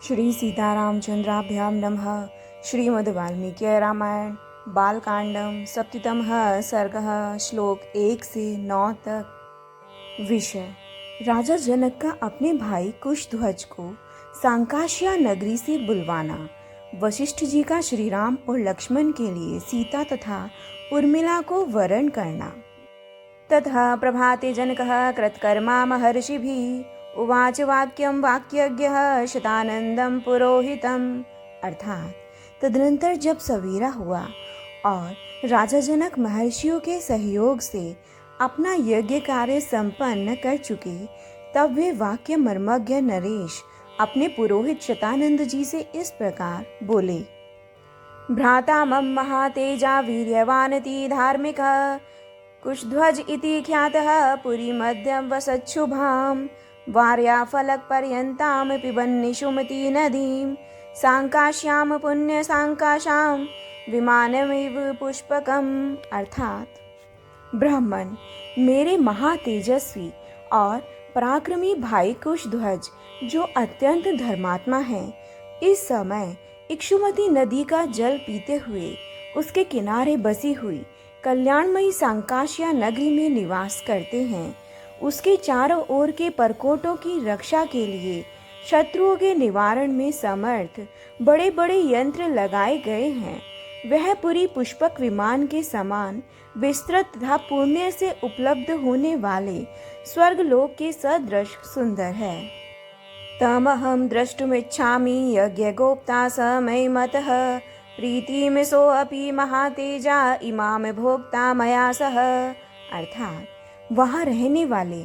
श्री सीतारामचंद्राभ्यां नमः। श्रीमद् वाल्मीकि रामायण बालकांडम सप्तमः सर्गः श्लोक 1 से 9 तक। विषय: राजा जनक का अपने भाई कुशध्वज को सांकाशिया नगरी से बुलवाना। वशिष्ठ जी का श्री राम और लक्ष्मण के लिए सीता तथा उर्मिला को वरण करना। ततः प्रभाते जनकः कृतकर्मा महर्षिभिः उवाच वाक्यं वाक्यज्ञः शतानंदम पुरोहितम। अर्थात तदनंतर जब सवेरा हुआ और राजा जनक महर्षियों के सहयोग से अपना यज्ञ कार्य संपन्न कर चुके, तब वे वाक्य मर्मज्ञ नरेश अपने पुरोहित शतानंद जी से इस प्रकार बोले। भ्राता मम महातेजा वीर्यवानति धार्मिकः कुशध्वज इति ख्यातः पुरी मध्यम वसच्छुभाम वार्या फलक पर्यंताम पिबन्नि सुमति नदीम सांकाश्याम पुण्य सांकाशाम विमानमिव पुष्पकम। अर्थात ब्राह्मण मेरे महातेजस्वी और पराक्रमी भाई कुशध्वज, जो अत्यंत धर्मात्मा है, इस समय इक्षुमती नदी का जल पीते हुए उसके किनारे बसी हुई कल्याणमयी सांकाशिया नगरी में निवास करते हैं। उसके चारों ओर के परकोटों की रक्षा के लिए शत्रुओं के निवारण में समर्थ बड़े बड़े यंत्र लगाए गए हैं। वह पुरी पुष्पक विमान के समान विस्तृत तथा पुण्य से उपलब्ध होने वाले स्वर्गलोक के सदृश सुंदर है। तमहं द्रष्टुमिच्छामि यज्ञगोप्ता स मयि मतः प्रीतिम सोऽपि महातेजा इमाम भोक्ता मया सह। अर्थात वहाँ रहने वाले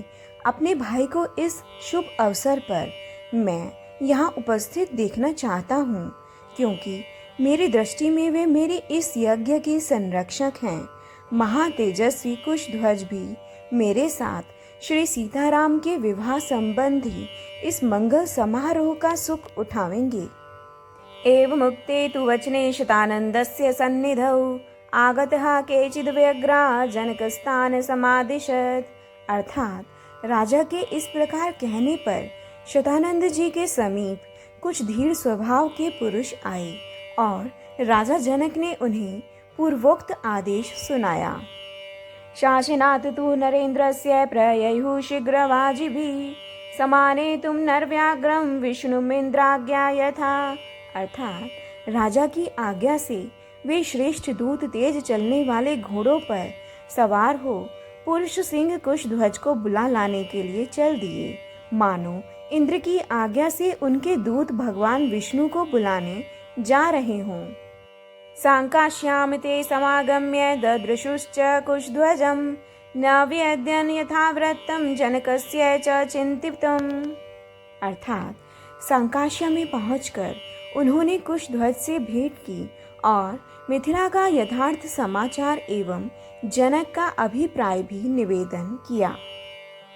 अपने भाई को इस शुभ अवसर पर मैं यहाँ उपस्थित देखना चाहता हूँ, क्योंकि मेरी दृष्टि में वे मेरे इस यज्ञ के संरक्षक हैं। महातेजस्वी कुशध्वज भी मेरे साथ श्री सीताराम के विवाह संबंधी इस मंगल समारोह का सुख उठावेंगे। एवं मुक्ते तु वचने शतानंदस्य सन्निधौ आगतः केचिद् व्यग्रा जनकस्थान समादिशत। अर्थात राजा के इस प्रकार कहने पर शतानंद जी के समीप कुछ धीर स्वभाव के पुरुष आए और राजा जनक ने उन्हें पूर्वोक्त आदेश सुनाया। शासनात् तु नरेन्द्रस्य प्रययुः शीघ्रवाजिभिः समानेतुं नरव्याघ्रं विष्णुमिन्द्राज्ञा यथा। अर्थात राजा की आज्ञा से वे श्रेष्ठ दूत तेज चलने वाले घोड़ों पर सवार हो पुरुष सिंह कुशध्वज को बुला लाने के लिए चल दिए, मानो इंद्र की आज्ञा से उनके दूत भगवान विष्णु को बुलाने जा रहे हों। सांकाश्याम ते समागम्य ददृशुश्च कुशध्वजं न व्यद्यन् यथावृत्तं जनकस्य च चिंतितम्। अर्थात सांकाश्या में पहुंचकर उन्होंने कुशध्वज से भेंट की और मिथिला का यथार्थ समाचार एवं जनक का अभिप्राय भी निवेदन किया।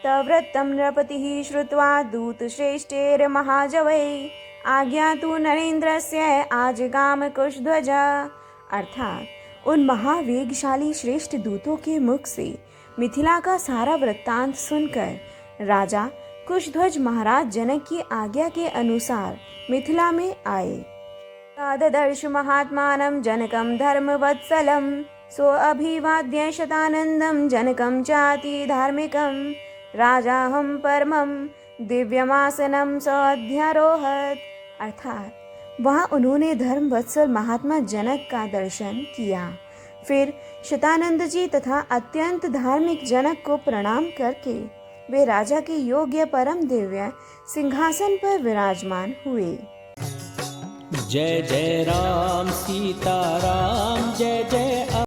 तवृत्तं नृपतिः श्रुत्वा दूत श्रेष्ठेर महाजवै आज्ञा तु नरेन्द्रस्य आजगाम कुशध्वज। अर्थात उन महावेगशाली श्रेष्ठ दूतों के मुख से मिथिला का सारा वृत्तांत सुनकर राजा कुशध्वज महाराज जनक की आज्ञा के अनुसार मिथिला में आए। ददर्श महात्मानं जनकं धर्मवत्सलं सोऽभिवाद्य शतानंदं जनकं चाति धार्मिकं राजाहं परमं दिव्यमासनं सोऽध्यारोहत्। अर्थात वहाँ उन्होंने धर्मवत्सल महात्मा जनक का दर्शन किया। फिर शतानंद जी तथा अत्यंत धार्मिक जनक को प्रणाम करके वे राजा के योग्य परम दिव्य सिंहासन पर विराजमान हुए। जय जय राम सीता राम जय जय